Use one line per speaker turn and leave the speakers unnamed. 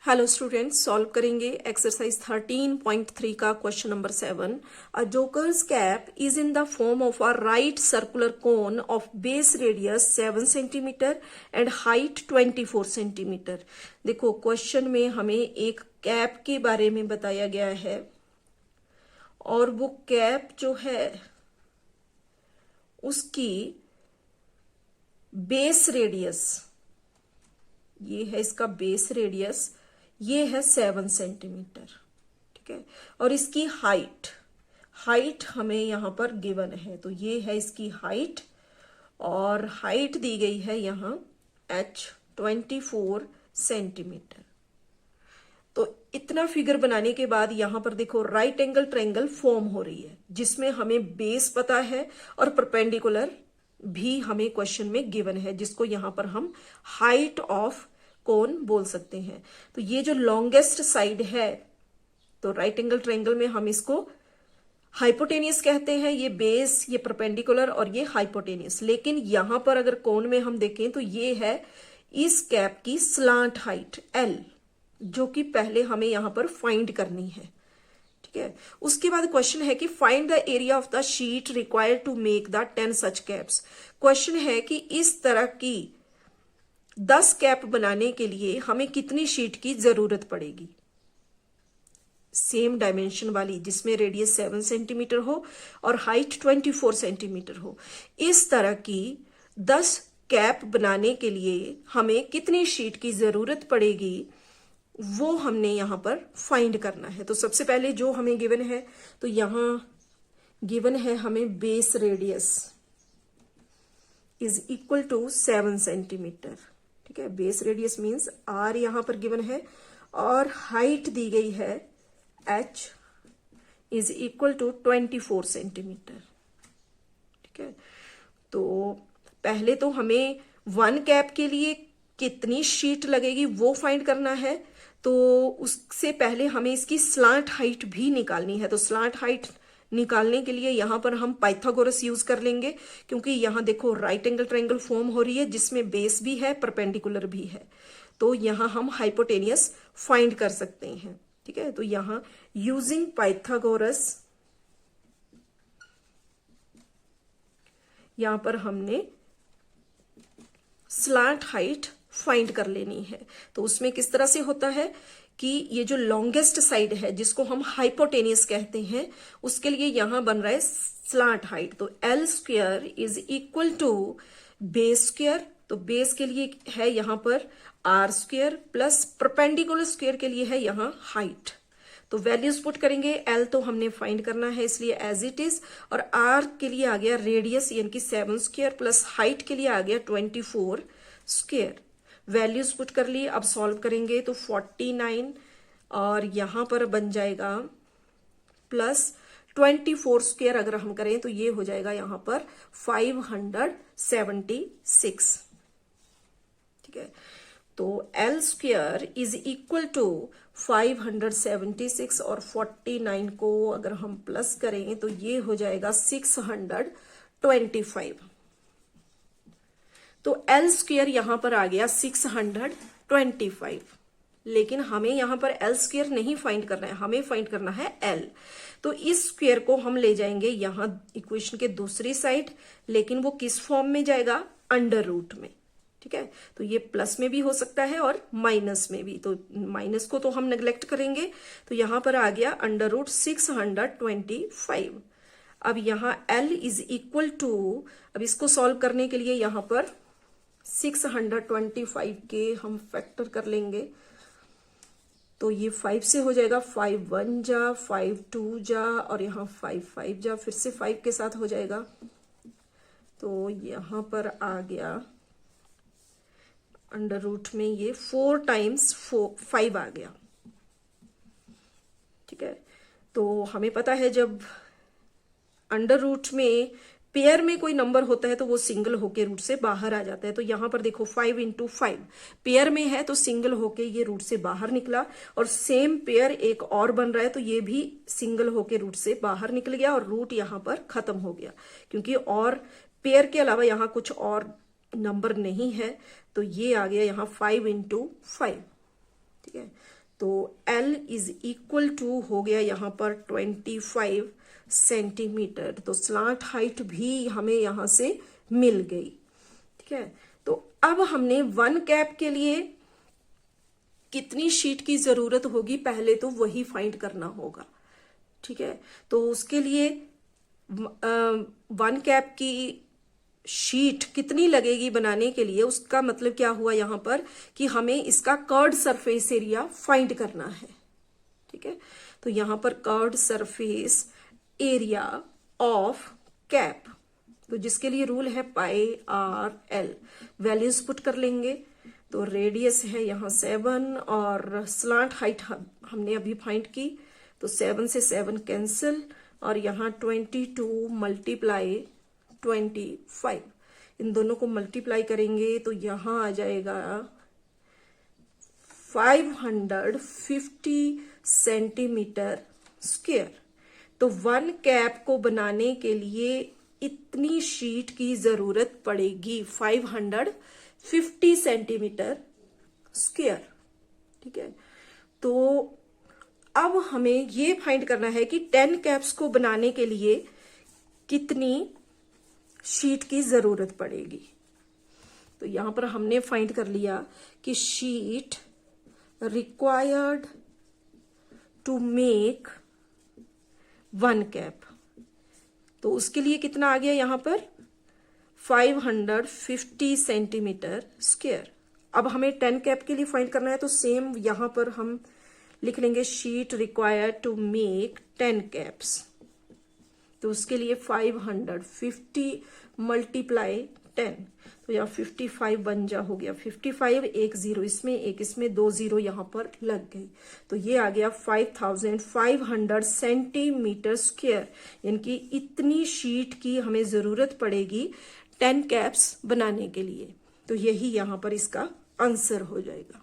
Hello students, solve करेंगे exercise 13.3 का question number 7। A jokers cap is in the form of a right circular cone of base radius 7 centimetre and height 24 centimetre. देखो question में हमें एक cap के बारे में बताया गया है और वो कैप जो है उसकी बेस रेडियस, ये है इसका बेस रेडियस, ये है 7 सेंटीमीटर। ठीक है, और इसकी हाइट हमें यहां पर गिवन है, तो ये है इसकी हाइट और हाइट दी गई है यहां h 24 सेंटीमीटर। तो इतना फिगर बनाने के बाद यहां पर देखो राइट एंगल ट्रायंगल फॉर्म हो रही है जिसमें हमें बेस पता है और परपेंडिकुलर भी हमें क्वेश्चन में गिवन है, जिसको यहां पर हम हाइट ऑफ कोन बोल सकते हैं। तो ये जो लॉन्गेस्ट साइड है, तो राइट एंगल ट्रायंगल में हम इसको हाइपोटेनियस कहते हैं, ये बेस, ये परपेंडिकुलर और ये हाइपोटेनियस। लेकिन यहां पर अगर कोन में हम देखें तो ये है इस कैप की स्लांट हाइट L, जो कि पहले हमें यहां पर फाइंड करनी है। ठीक है, उसके बाद क्वेश्चन है कि find the area of the sheet required to make the 10 such caps. Question है कि इस तरह की 10 कैप बनाने के लिए हमें कितनी शीट की जरूरत पड़ेगी, सेम डायमेंशन वाली, जिसमें रेडियस 7 सेंटीमीटर हो और हाइट 24 सेंटीमीटर हो। इस तरह की 10 कैप बनाने के लिए हमें कितनी शीट की जरूरत पड़ेगी, वो हमने यहां पर फाइंड करना है। तो सबसे पहले जो हमें गिवन है, तो यहां गिवन है हमें base radius is equal to 7 centimetre. ठीक है, बेस रेडियस मीन्स R यहां पर गिवन है और हाइट दी गई है H is equal to 24 centimetre. ठीक है, तो पहले तो हमें 1 कैप के लिए कितनी शीट लगेगी वो फाइंड करना है। तो उससे पहले हमें इसकी स्लांट हाइट भी निकालनी है। तो स्लांट हाइट निकालने के लिए यहां पर हम पाइथागोरस यूज कर लेंगे, क्योंकि यहां देखो राइट एंगल ट्रायंगल फॉर्म हो रही है जिसमें बेस भी है, परपेंडिकुलर भी है। तो यहां हम हाइपोटेनियस फाइंड कर सकते हैं। ठीक है, तो यहां यूजिंग पाइथागोरस यहां पर हमने स्लांट हाइट फाइंड कर लेनी है। तो उसमें किस तरह से होता है कि ये जो लॉन्गेस्ट साइड है जिसको हम हाइपोटेनियस कहते हैं, उसके लिए यहां बन रहा है स्लांट हाइट। तो L square is equal to base square, तो बेस के लिए है यहां पर R square plus perpendicular square के लिए है यहां हाइट। तो वैल्यूज पुट करेंगे, L तो हमने फाइंड करना है इसलिए एज इट इज, और R के लिए आ गया रेडियस यानी कि 7 स्क्वायर प्लस हाइट के लिए आ गया 24 स्क्वायर। वैल्यूज पुट कर ली। अब सॉल्व करेंगे तो 49 और यहां पर बन जाएगा प्लस 24 स्क्वायर, अगर हम करें तो ये हो जाएगा यहां पर 576। ठीक है, तो L square is equal to 576 और 49 को अगर हम प्लस करें तो ये हो जाएगा 625। तो L स्क्वायर यहां पर आ गया 625, लेकिन हमें यहां पर L स्क्वायर नहीं फाइंड करना है, हमें फाइंड करना है L। तो इस स्क्वायर को हम ले जाएंगे यहां इक्वेशन के दूसरी साइड, लेकिन वो किस फॉर्म में जाएगा, अंडर रूट में। ठीक है, तो ये प्लस में भी हो सकता है और माइनस में भी, तो माइनस को तो हम नेग्लेक्ट करेंगे। तो यहां पर आ गया अंडर रूट 625। अब यहां L इज इक्वल टू, अब इसको सॉल्व करने के लिए यहां पर 625 के हम फैक्टर कर लेंगे। तो ये 5 से हो जाएगा, 5 1 जा, 5 2 जा और यहाँ 5 5 जा, फिर से 5 के साथ हो जाएगा। तो यहाँ पर आ गया अंडर रूट में ये 4 टाइम्स 5 आ गया। ठीक है, तो हमें पता है जब अंडर रूट में पेयर में कोई नंबर होता है तो वो सिंगल होके रूट से बाहर आ जाता है। तो यहां पर देखो 5 × 5 पेयर में है तो सिंगल होके ये रूट से बाहर निकला, और सेम पेयर एक और बन रहा है तो ये भी सिंगल होके रूट से बाहर निकल गया और रूट यहां पर खत्म हो गया, क्योंकि और पेयर के अलावा यहां कुछ और नंबर नहीं है। तो ये आ गया यहां 5 × 5। ठीक है। तो L इज इक्वल टू हो गया यहाँ पर 25 सेंटीमीटर। तो स्लांट हाइट भी हमें यहां से मिल गई, ठीक है। तो अब हमने 1 कैप के लिए कितनी शीट की जरूरत होगी पहले तो वही फाइंड करना होगा, ठीक है। तो उसके लिए 1 कैप की शीट कितनी लगेगी बनाने के लिए, उसका मतलब क्या हुआ यहां पर कि हमें इसका कर्व्ड सरफेस एरिया फाइंड करना है, ठीक है। तो यहां पर curved surface area of cap, तो जिसके लिए रूल है पाई आर एल, वैल्यूज पुट कर लेंगे। तो रेडियस है यहाँ 7 और स्लांट हाइट हमने अभी फाइंड की, तो 7 से 7 कैंसिल और यहाँ 22 मल्टीप्लाई 25, इन दोनों को मल्टीप्लाई करेंगे तो यहाँ आ जाएगा 550 सेंटीमीटर स्क्वायर। तो 1 कैप को बनाने के लिए इतनी शीट की जरूरत पड़ेगी 550 सेंटीमीटर स्क्वायर, ठीक है। तो अब हमें ये फाइंड करना है कि 10 कैप्स को बनाने के लिए कितनी शीट की जरूरत पड़ेगी। तो यहां पर हमने फाइंड कर लिया कि sheet required to make 1 cap, तो उसके लिए कितना आ गया यहां पर 550 सेंटीमीटर स्क्वायर। अब हमें 10 कैप के लिए फाइंड करना है, तो सेम यहां पर हम लिख लेंगे sheet required to make 10 caps. तो उसके लिए 550 मल्टीप्लाई 10, तो यहाँ 55 बन जा हो गया 55, एक 0 इसमें एक इसमें, 2 0 यहां पर लग गई। तो ये आ गया 5500 सेंटीमीटर स्क्वायर, यानी कि इतनी शीट की हमें जरूरत पड़ेगी 10 कैप्स बनाने के लिए। तो यही यहां पर इसका आंसर हो जाएगा।